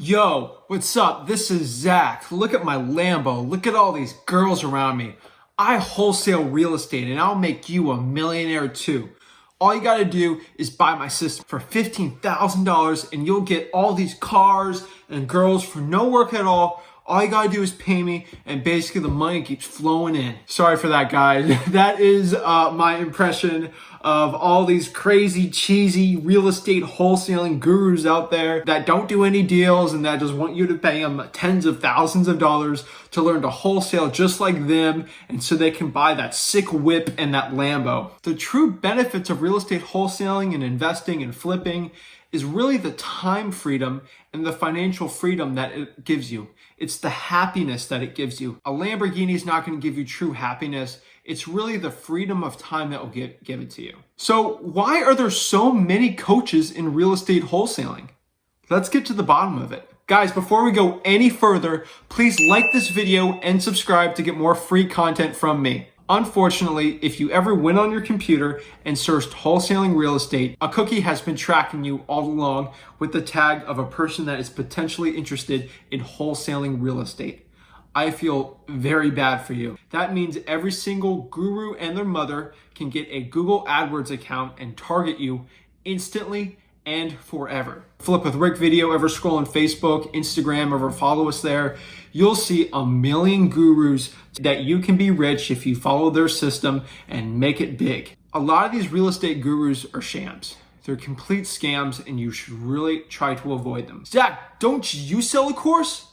Yo, what's up? This is Zach. Look at my Lambo. Look at all these girls around me. I wholesale real estate and I'll make you a millionaire too. All you gotta do is buy my system for $15,000 and you'll get all these cars and girls for no work at all. All you gotta do is pay me and basically the money keeps flowing in. Sorry for that, guys. That is my impression of all these crazy, cheesy real estate wholesaling gurus out there that don't do any deals and that just want you to pay them tens of thousands of dollars to learn to wholesale just like them, and so they can buy that sick whip and that Lambo. The true benefits of real estate wholesaling and investing and flipping is really the time freedom and the financial freedom that it gives you. It's the happiness that it gives you. A Lamborghini is not going to give you true happiness. It's really the freedom of time that will give it to you. So why are there so many coaches in real estate wholesaling? Let's get to the bottom of it. Guys, before we go any further, please like this video and subscribe to get more free content from me. Unfortunately, if you ever went on your computer and searched wholesaling real estate, a cookie has been tracking you all along with the tag of a person that is potentially interested in wholesaling real estate. I feel very bad for you. That means every single guru and their mother can get a Google AdWords account and target you instantly and forever. Flip with Rick video, ever scroll on Facebook, Instagram, ever follow us there, you'll see a million gurus that you can be rich if you follow their system and make it big. A lot of these real estate gurus are shams. They're complete scams and you should really try to avoid them. Zach, don't you sell a course?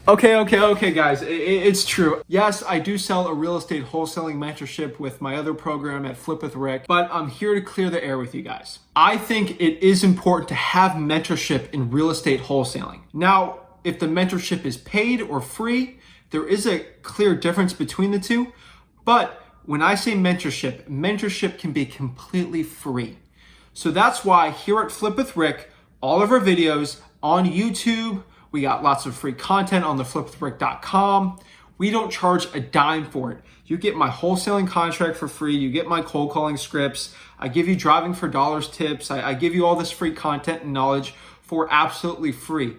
Okay, guys, it's true. Yes, I do sell a real estate wholesaling mentorship with my other program at Flip with Rick, but I'm here to clear the air with you guys. I think it is important to have mentorship in real estate wholesaling. Now, if the mentorship is paid or free, there is a clear difference between the two, but when I say mentorship, mentorship can be completely free. So that's why here at Flip with Rick, all of our videos on YouTube, we got lots of free content on the flipwithrick.com. We don't charge a dime for it. You get my wholesaling contract for free. You get my cold calling scripts. I give you driving for dollars tips. I give you all this free content and knowledge for absolutely free.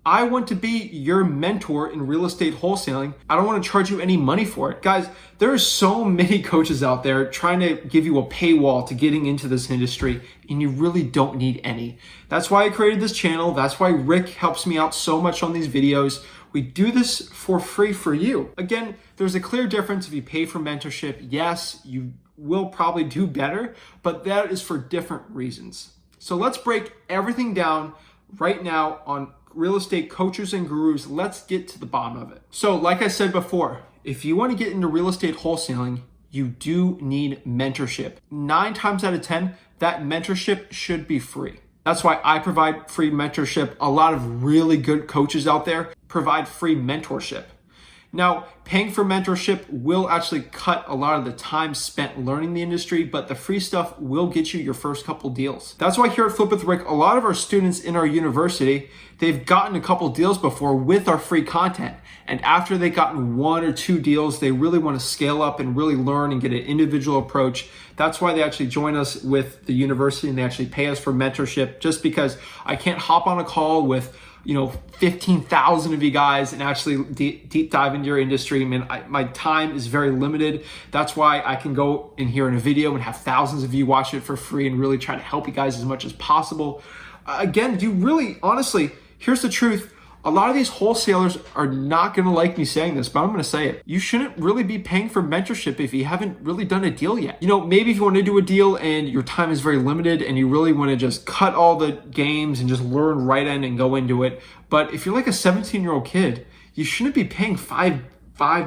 I want to be your mentor in real estate wholesaling. I don't want to charge you any money for it. Guys, there are so many coaches out there trying to give you a paywall to getting into this industry, and you really don't need any. That's why I created this channel. That's why Rick helps me out so much on these videos. We do this for free for you. Again, there's a clear difference if you pay for mentorship. Yes, you will probably do better, but that is for different reasons. So let's break everything down right now on real estate coaches and gurus. Let's get to the bottom of it. So like I said before, if you want to get into real estate wholesaling, you do need mentorship. 9 times out of 10, that mentorship should be free. That's why I provide free mentorship. A lot of really good coaches out there provide free mentorship. Now, paying for mentorship will actually cut a lot of the time spent learning the industry, but the free stuff will get you your first couple deals. That's why here at Flip with Rick, a lot of our students in our university, they've gotten a couple deals before with our free content. And after they've gotten 1 or 2 deals, they really want to scale up and really learn and get an individual approach. That's why they actually join us with the university and they actually pay us for mentorship, just because I can't hop on a call with 15,000 of you guys and actually deep dive into your industry. I mean, my time is very limited. That's why I can go in here in a video and have thousands of you watch it for free and really try to help you guys as much as possible. Again, honestly, here's the truth. A lot of these wholesalers are not going to like me saying this, but I'm going to say it. You shouldn't really be paying for mentorship if you haven't really done a deal yet. Maybe if you want to do a deal and your time is very limited and you really want to just cut all the games and just learn right in and go into it. But if you're like a 17-year-old kid, you shouldn't be paying 5,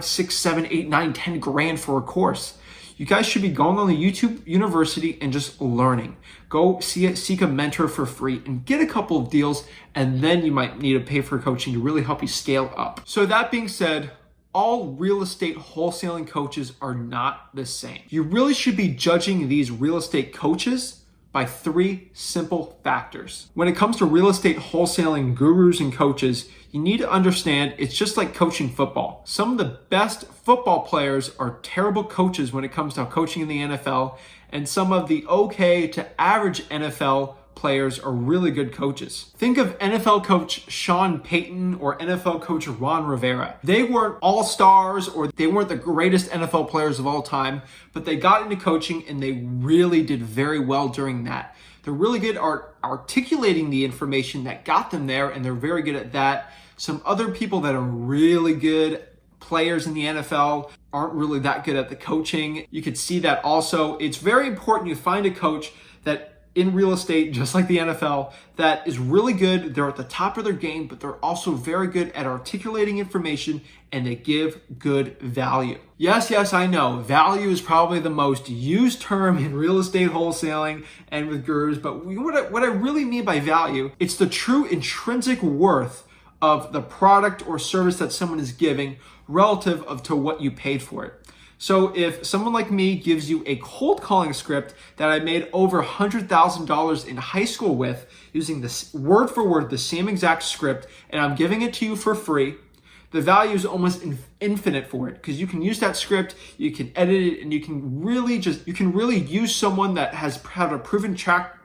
6, 7, 8, 9, 10 grand for a course. You guys should be going on the YouTube University and just learning. Go seek a mentor for free and get a couple of deals, and then you might need to pay for coaching to really help you scale up. So that being said, all real estate wholesaling coaches are not the same. You really should be judging these real estate coaches by three simple factors. When it comes to real estate wholesaling gurus and coaches, you need to understand it's just like coaching football. Some of the best football players are terrible coaches when it comes to coaching in the NFL, and some of the okay to average NFL players are really good coaches. Think of NFL coach Sean Payton or NFL coach Ron Rivera. They weren't all-stars or they weren't the greatest NFL players of all time, but they got into coaching and they really did very well during that. They're really good at articulating the information that got them there, and they're very good at that. Some other people that are really good players in the NFL aren't really that good at the coaching. You could see that also. It's very important you find a coach that in real estate, just like the NFL, that is really good. They're at the top of their game, but they're also very good at articulating information and they give good value. Yes, I know. Value is probably the most used term in real estate wholesaling and with gurus, but what I really mean by value, it's the true intrinsic worth of the product or service that someone is giving relative to what you paid for it. So if someone like me gives you a cold calling script that I made over $100,000 in high school with, using this word for word, the same exact script, and I'm giving it to you for free, the value is almost infinite for it, because you can use that script, you can edit it, and you can really use someone that has had a proven track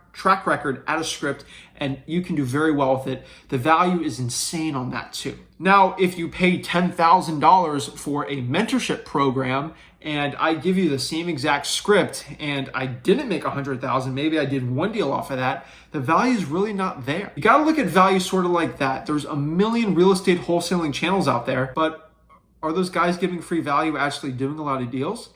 record at a script, and you can do very well with it. The value is insane on that too. Now, if you pay $10,000 for a mentorship program and I give you the same exact script and I didn't make $100,000, maybe I did one deal off of that, the value is really not there. You got to look at value sort of like that. There's a million real estate wholesaling channels out there, but are those guys giving free value actually doing a lot of deals?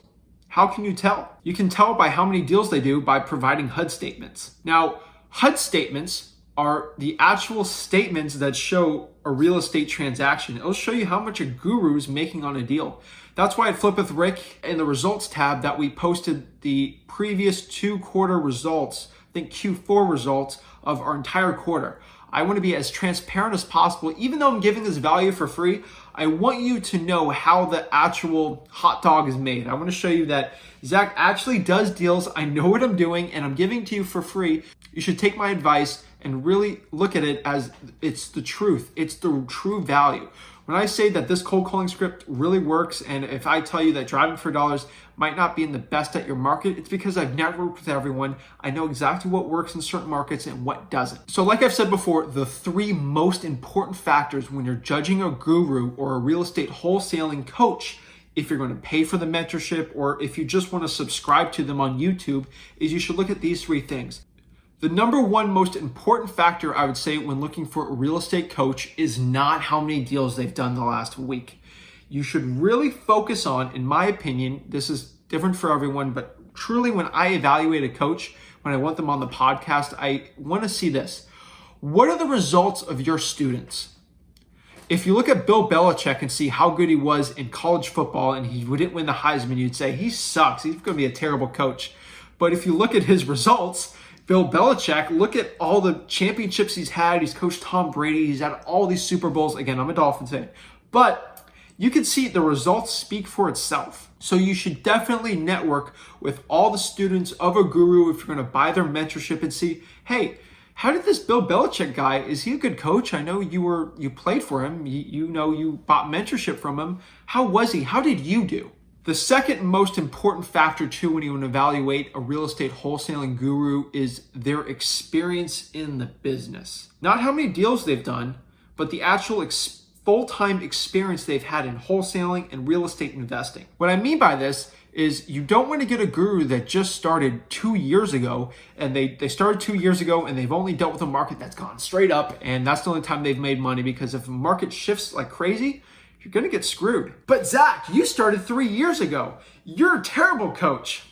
How can you tell? You can tell by how many deals they do by providing HUD statements. Now, HUD statements are the actual statements that show a real estate transaction. It'll show you how much a guru is making on a deal. That's why at Flip with Rick in the results tab that we posted the previous 2-quarter results, I think Q4 results of our entire quarter. I want to be as transparent as possible. Even though I'm giving this value for free, I want you to know how the actual hot dog is made. I want to show you that Zach actually does deals. I know what I'm doing and I'm giving to you for free. You should take my advice and really look at it as it's the truth. It's the true value. When I say that this cold calling script really works, and if I tell you that driving for dollars might not be in the best at your market, it's because I've networked with everyone. I know exactly what works in certain markets and what doesn't. So like I've said before, the three most important factors when you're judging a guru or a real estate wholesaling coach, if you're going to pay for the mentorship or if you just want to subscribe to them on YouTube, is you should look at these three things. The number one most important factor I would say when looking for a real estate coach is not how many deals they've done the last week. You should really focus on, in my opinion, this is different for everyone, but truly when I evaluate a coach, when I want them on the podcast, I want to see this. What are the results of your students? If you look at Bill Belichick and see how good he was in college football and he didn't win the Heisman, you'd say he sucks. He's going to be a terrible coach. But if you look at his results, Bill Belichick, look at all the championships he's had. He's coached Tom Brady. He's had all these Super Bowls. Again, I'm a Dolphins fan. But you can see the results speak for itself. So you should definitely network with all the students of a guru if you're going to buy their mentorship and see, hey, how did this Bill Belichick guy, is he a good coach? I know you played for him. You bought mentorship from him. How was he? How did you do? The second most important factor too when you want to evaluate a real estate wholesaling guru is their experience in the business. Not how many deals they've done, but the actual full-time experience they've had in wholesaling and real estate investing. What I mean by this is you don't want to get a guru that just started 2 years ago and they started 2 years ago and they've only dealt with a market that's gone straight up and that's the only time they've made money, because if the market shifts like crazy, you're going to get screwed. But Zach, you started 3 years ago. You're a terrible coach.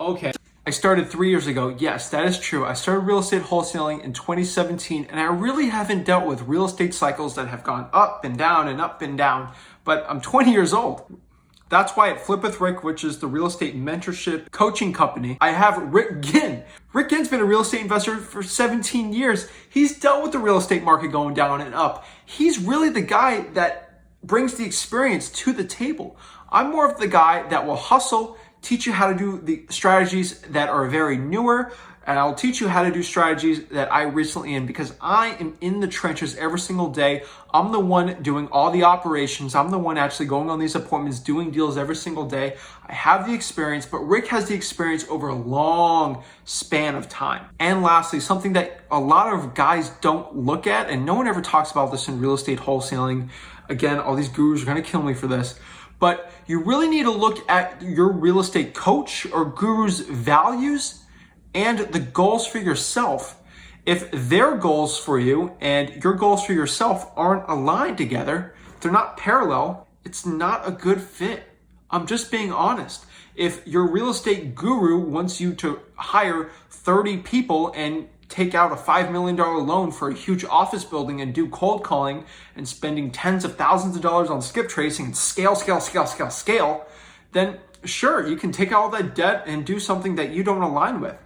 Okay. I started 3 years ago. Yes, that is true. I started real estate wholesaling in 2017, and I really haven't dealt with real estate cycles that have gone up and down and up and down, but I'm 20 years old. That's why at Flip with Rick, which is the real estate mentorship coaching company, I have Rick Ginn. Rick Ginn's been a real estate investor for 17 years. He's dealt with the real estate market going down and up. He's really the guy that brings the experience to the table. I'm more of the guy that will hustle, teach you how to do the strategies that are very newer, and I'll teach you how to do strategies that I recently am, because I am in the trenches every single day. I'm the one doing all the operations. I'm the one actually going on these appointments, doing deals every single day. I have the experience, but Rick has the experience over a long span of time. And lastly, something that a lot of guys don't look at, and no one ever talks about this in real estate wholesaling. Again, all these gurus are gonna kill me for this, but you really need to look at your real estate coach or guru's values and the goals for yourself. If their goals for you and your goals for yourself aren't aligned together, they're not parallel, it's not a good fit. I'm just being honest. If your real estate guru wants you to hire 30 people and take out a $5 million loan for a huge office building and do cold calling and spending tens of thousands of dollars on skip tracing and scale, then sure, you can take out all that debt and do something that you don't align with.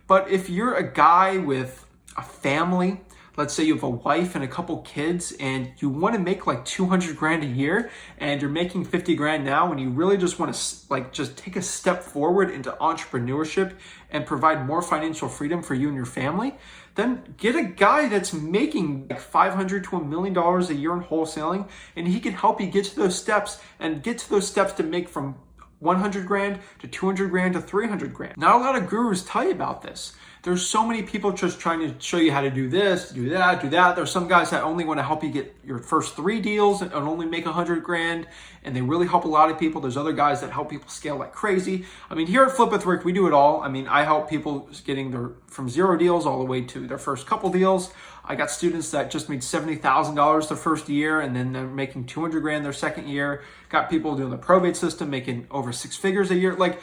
But if you're a guy with a family, let's say you have a wife and a couple kids, and you want to make like 200 grand a year, and you're making 50 grand now, and you really just want to just take a step forward into entrepreneurship and provide more financial freedom for you and your family, then get a guy that's making like $500 to $1 million a year in wholesaling, and he can help you get to those steps to make from 100 grand to 200 grand to 300 grand. Not a lot of gurus tell you about this. There's so many people just trying to show you how to do this, do that, do that. There's some guys that only want to help you get your first 3 deals and only make 100 grand, and they really help a lot of people. There's other guys that help people scale like crazy. I mean, here at Flip with Rick, we do it all. I mean, I help people getting from 0 deals all the way to their first couple deals. I got students that just made $70,000 their first year, and then they're making 200 grand their second year. Got people doing the probate system, making over 6 figures a year. Like,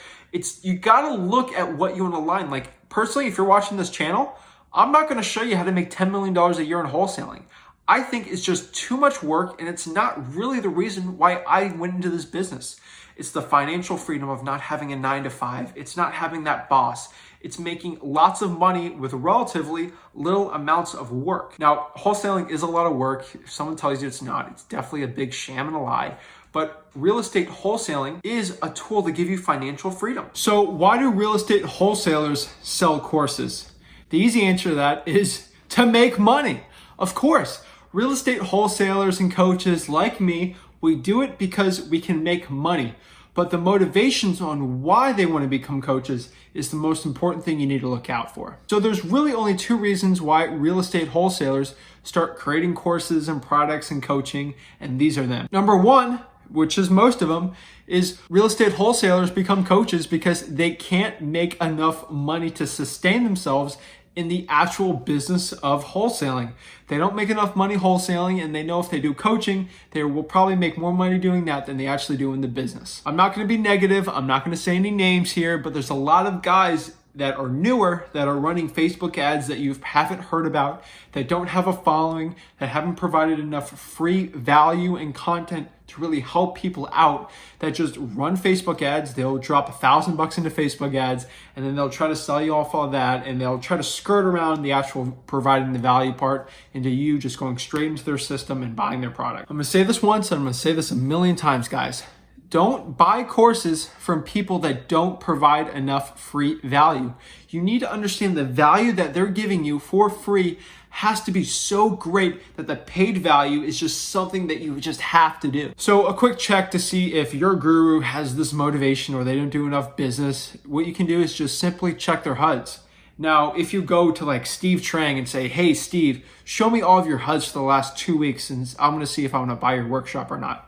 you gotta look at what you want to align. Like, personally, if you're watching this channel, I'm not gonna show you how to make $10 million a year in wholesaling. I think it's just too much work, and it's not really the reason why I went into this business. It's the financial freedom of not having a 9-to-5. It's not having that boss. It's making lots of money with relatively little amounts of work. Now, wholesaling is a lot of work. If someone tells you it's not, it's definitely a big sham and a lie. But real estate wholesaling is a tool to give you financial freedom. So why do real estate wholesalers sell courses? The easy answer to that is to make money. Of course, real estate wholesalers and coaches like me, we do it because we can make money. But the motivations on why they want to become coaches is the most important thing you need to look out for. So there's really only 2 reasons why real estate wholesalers start creating courses and products and coaching, and these are them. Number 1, which is most of them, is real estate wholesalers become coaches because they can't make enough money to sustain themselves in the actual business of wholesaling. They don't make enough money wholesaling, and they know if they do coaching, they will probably make more money doing that than they actually do in the business. I'm not going to be negative. I'm not going to say any names here, but there's a lot of guys that are newer, that are running Facebook ads that you haven't heard about, that don't have a following, that haven't provided enough free value and content to really help people out, that just run Facebook ads. They'll drop $1,000 into Facebook ads, and then they'll try to sell you off all of that, and they'll try to skirt around the actual providing the value part into you just going straight into their system and buying their product. I'm gonna say this once, and I'm gonna say this a million times, guys. Don't buy courses from people that don't provide enough free value. You need to understand the value that they're giving you for free has to be so great that the paid value is just something that you just have to do. So a quick check to see if your guru has this motivation or they don't do enough business. What you can do is just simply check their HUDs. Now, if you go to like Steve Trang and say, hey, Steve, show me all of your HUDs for the last 2 weeks and I'm gonna see if I wanna buy your workshop or not.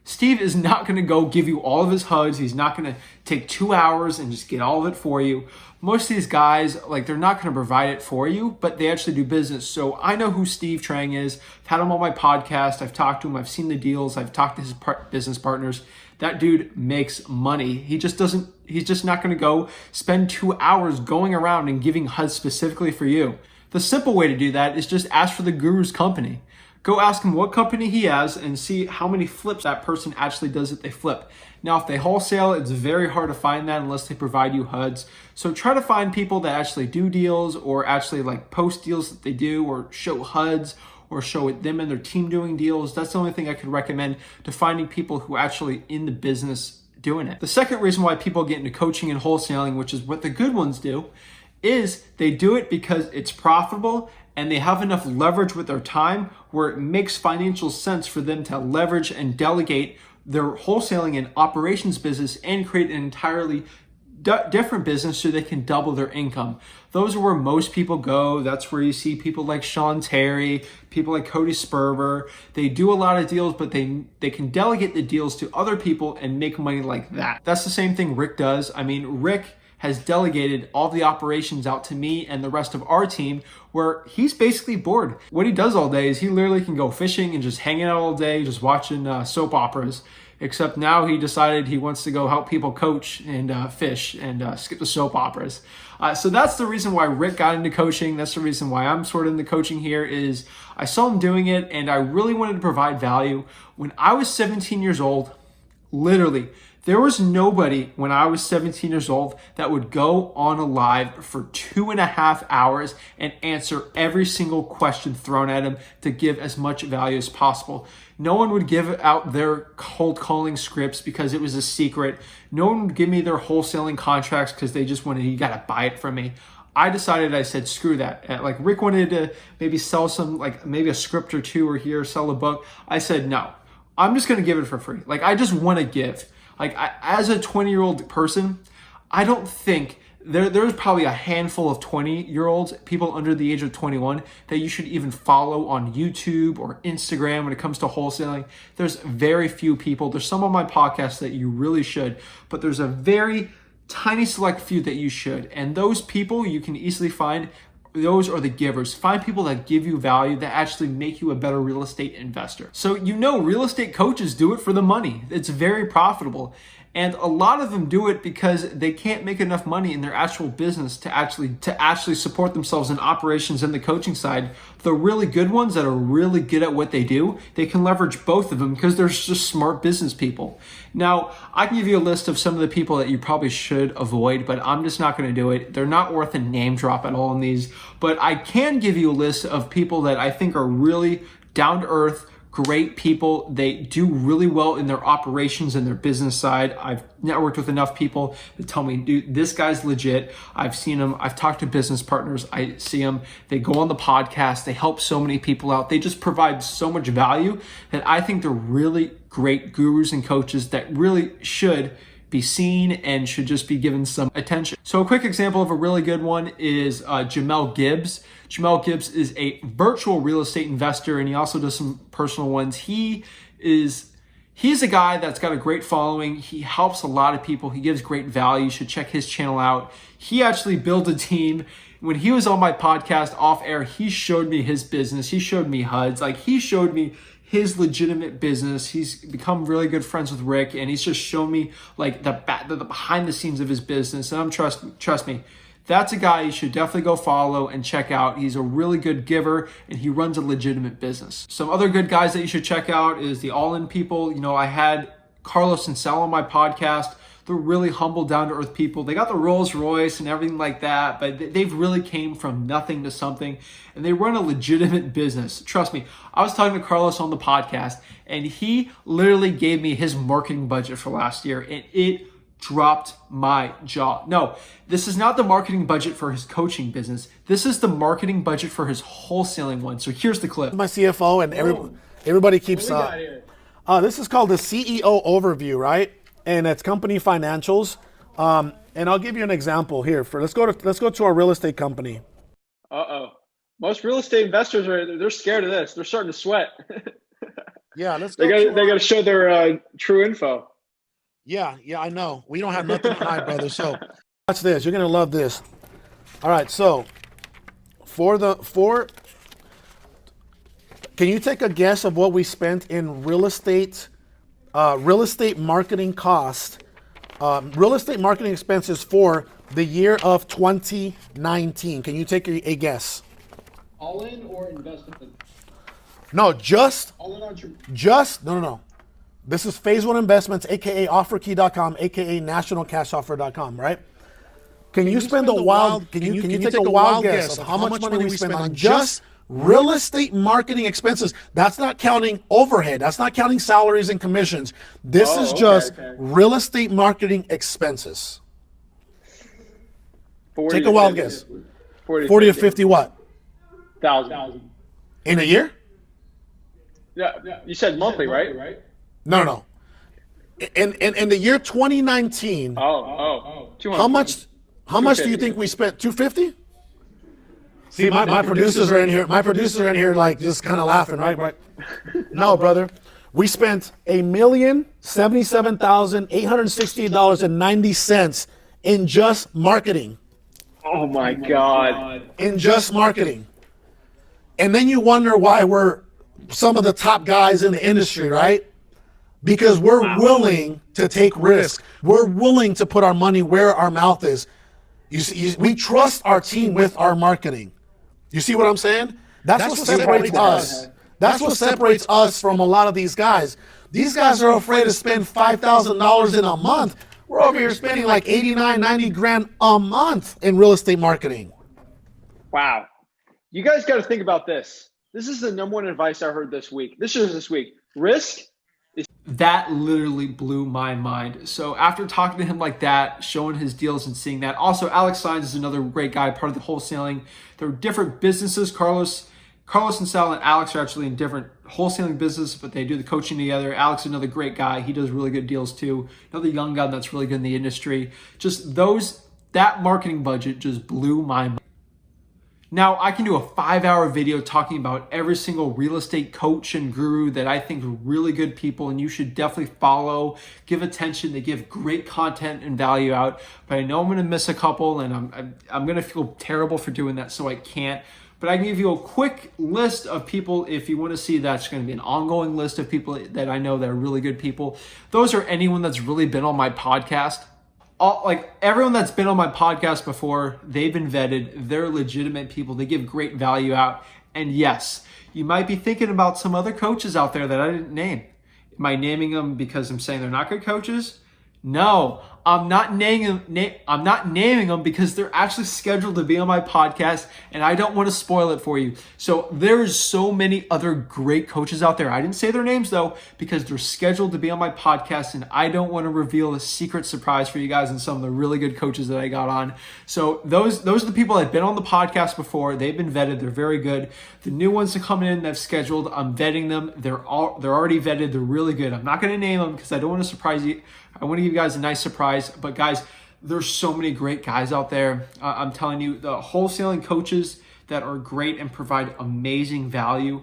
Steve is not going to go give you all of his HUDs. He's not going to take 2 hours and just get all of it for you. Most of these guys, they're not going to provide it for you, but they actually do business. So I know who Steve Trang is. I've had him on my podcast. I've talked to him. I've seen the deals. I've talked to his business partners. That dude makes money. He's just not going to go spend 2 hours going around and giving HUDs specifically for you. The simple way to do that is just ask for the guru's company. Go ask him what company he has and see how many flips that person actually does that they flip. Now, if they wholesale, it's very hard to find that unless they provide you HUDs. So try to find people that actually do deals or actually post deals that they do or show HUDs or show them and their team doing deals. That's the only thing I could recommend to finding people who actually in the business doing it. The second reason why people get into coaching and wholesaling, which is what the good ones do, is they do it because it's profitable and they have enough leverage with their time where it makes financial sense for them to leverage and delegate their wholesaling and operations business and create an entirely different business so they can double their income. Those are where most people go. That's where you see people like Sean Terry, people like Cody Sperber. They do a lot of deals, but they can delegate the deals to other people and make money like that. That's the same thing Rick does. I mean, Rick has delegated all the operations out to me and the rest of our team, where he's basically bored. What he does all day is he literally can go fishing and just hanging out all day, just watching soap operas. Except now he decided he wants to go help people coach and fish and skip the soap operas. So that's the reason why Rick got into coaching. That's the reason why I'm sort of into coaching here is I saw him doing it and I really wanted to provide value. When I was 17 years old, literally, there was nobody when I was 17 years old that would go on a live for 2.5 hours and answer every single question thrown at him to give as much value as possible. No one would give out their cold calling scripts because it was a secret. No one would give me their wholesaling contracts because they just wanted, you got to buy it from me. I said, screw that. Like Rick wanted to maybe sell some, like maybe a script or two or here, sell a book. I said, no, I'm just going to give it for free. Like, I just want to give. Like, as a 20-year-old person, I don't think there's probably a handful of 20-year-olds, people under the age of 21, that you should even follow on YouTube or Instagram when it comes to wholesaling. There's very few people. There's some on my podcast that you really should, but there's a very tiny select few that you should. And those people you can easily find. Those are the givers. Find people that give you value, that actually make you a better real estate investor. So real estate coaches do it for the money. It's very profitable. And a lot of them do it because they can't make enough money in their actual business to actually support themselves in operations and the coaching side. The really good ones that are really good at what they do, they can leverage both of them because they're just smart business people. Now, I can give you a list of some of the people that you probably should avoid, but I'm just not going to do it. They're not worth a name drop at all in these, but I can give you a list of people that I think are really down to earth, great people. They do really well in their operations and their business side. I've networked with enough people that tell me, dude, this guy's legit. I've seen him. I've talked to business partners. I see them. They go on the podcast. They help so many people out. They just provide so much value that I think they're really great gurus and coaches that really should be seen and should just be given some attention. So a quick example of a really good one is Jamel Gibbs. Jamel Gibbs is a virtual real estate investor, and he also does some personal ones. He's a guy that's got a great following. He helps a lot of people. He gives great value. You should check his channel out. He actually built a team. When he was on my podcast off air, he showed me his business. He showed me HUDs. Like, he showed me his legitimate business. He's become really good friends with Rick, and he's just shown me like the behind the scenes of his business. And trust me, that's a guy you should definitely go follow and check out. He's a really good giver and he runs a legitimate business. Some other good guys that you should check out is the All-In people. I had Carlos and Sal on my podcast. They're really humble, down-to-earth people. They got the Rolls Royce and everything like that, but they've really came from nothing to something, and they run a legitimate business. Trust me, I was talking to Carlos on the podcast, and he literally gave me his marketing budget for last year, and it dropped my jaw. No, this is not the marketing budget for his coaching business. This is the marketing budget for his wholesaling one. So here's the clip. My CFO and everybody keeps this is called the CEO overview, right? And it's company financials. And I'll give you an example here. Let's go to our real estate company. Most real estate investors they're scared of this. They're starting to sweat. Yeah, they got to show their true info. Yeah, I know. We don't have nothing to hide, brother. So watch this. You're gonna love this. All right, so can you take a guess of what we spent in real estate marketing cost, real estate marketing expenses for the year of 2019? Can you take a guess? All in or investment? No, just all in on your... no. This is Phase One Investments, aka OfferKey.com, aka NationalCashOffer.com, right? Can you take a wild guess of how much money we spent on just Real estate marketing expenses. That's not counting overhead. That's not counting salaries and commissions. This is just real estate marketing expenses. Take a wild guess. 40 to 50 what? Thousand. In a year? Yeah. You said monthly, right? No. In the year 2019, 200. how much do you think we spent? 250? See, my producers are in here. My producers are in here like just kind of laughing, right? No, brother. We spent $1,077,868.90 in just marketing. Oh my God. In just marketing. And then you wonder why we're some of the top guys in the industry, right? Because we're willing to take risk. We're willing to put our money where our mouth is. You see, we trust our team with our marketing. You see what I'm saying? That's what separates us. That's what separates us from a lot of these guys. These guys are afraid to spend $5,000 in a month. We're over here spending like 89, 90 grand a month in real estate marketing. Wow. You guys got to think about this. This is the number one advice I heard this week. This week. Risk. That literally blew my mind. So after talking to him like that, showing his deals and seeing that. Also, Alex Sines is another great guy, part of the wholesaling. They're different businesses. Carlos and Sal and Alex are actually in different wholesaling business, but they do the coaching together. Alex is another great guy. He does really good deals too. Another young guy that's really good in the industry. Just that marketing budget just blew my mind. Now, I can do a 5-hour video talking about every single real estate coach and guru that I think are really good people and you should definitely follow, give attention. They give great content and value out, but I know I'm going to miss a couple and I'm going to feel terrible for doing that, so I can't. But I can give you a quick list of people if you want to see. That's going to be an ongoing list of people that I know that are really good people. Those are anyone that's really been on my podcast. Like everyone that's been on my podcast before, they've been vetted. They're legitimate people. They give great value out. And yes, you might be thinking about some other coaches out there that I didn't name. Am I naming them because I'm saying they're not good coaches? No, I'm not naming them because they're actually scheduled to be on my podcast and I don't want to spoil it for you. So there's so many other great coaches out there. I didn't say their names though because they're scheduled to be on my podcast and I don't want to reveal a secret surprise for you guys and some of the really good coaches that I got on. So those are the people that have been on the podcast before. They've been vetted. They're very good. The new ones that come in that's scheduled, I'm vetting them. They're already vetted. They're really good. I'm not going to name them because I don't want to surprise you. I want to give you guys a nice surprise, but guys, there's so many great guys out there. I'm telling you, the wholesaling coaches that are great and provide amazing value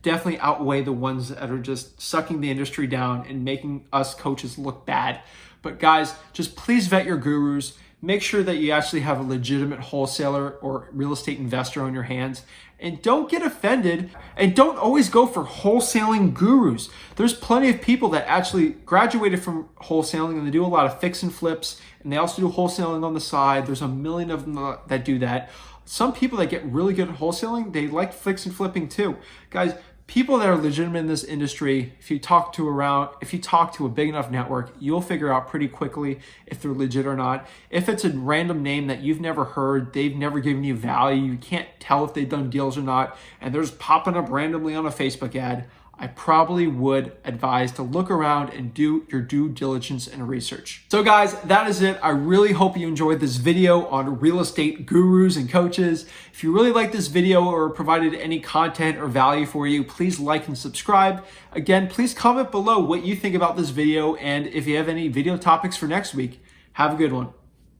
definitely outweigh the ones that are just sucking the industry down and making us coaches look bad. But guys, just please vet your gurus. Make sure that you actually have a legitimate wholesaler or real estate investor on your hands. And don't get offended and don't always go for wholesaling gurus. There's plenty of people that actually graduated from wholesaling and they do a lot of fix and flips and they also do wholesaling on the side. There's a million of them that do that. Some people that get really good at wholesaling, they like fix and flipping too. Guys, people that are legitimate in this industry, if you talk to a big enough network, you'll figure out pretty quickly if they're legit or not. If it's a random name that you've never heard, they've never given you value, you can't tell if they've done deals or not, and they're just popping up randomly on a Facebook ad, I probably would advise to look around and do your due diligence and research. So guys, that is it. I really hope you enjoyed this video on real estate gurus and coaches. If you really like this video or provided any content or value for you, please like and subscribe. Again, please comment below what you think about this video and if you have any video topics for next week. Have a good one.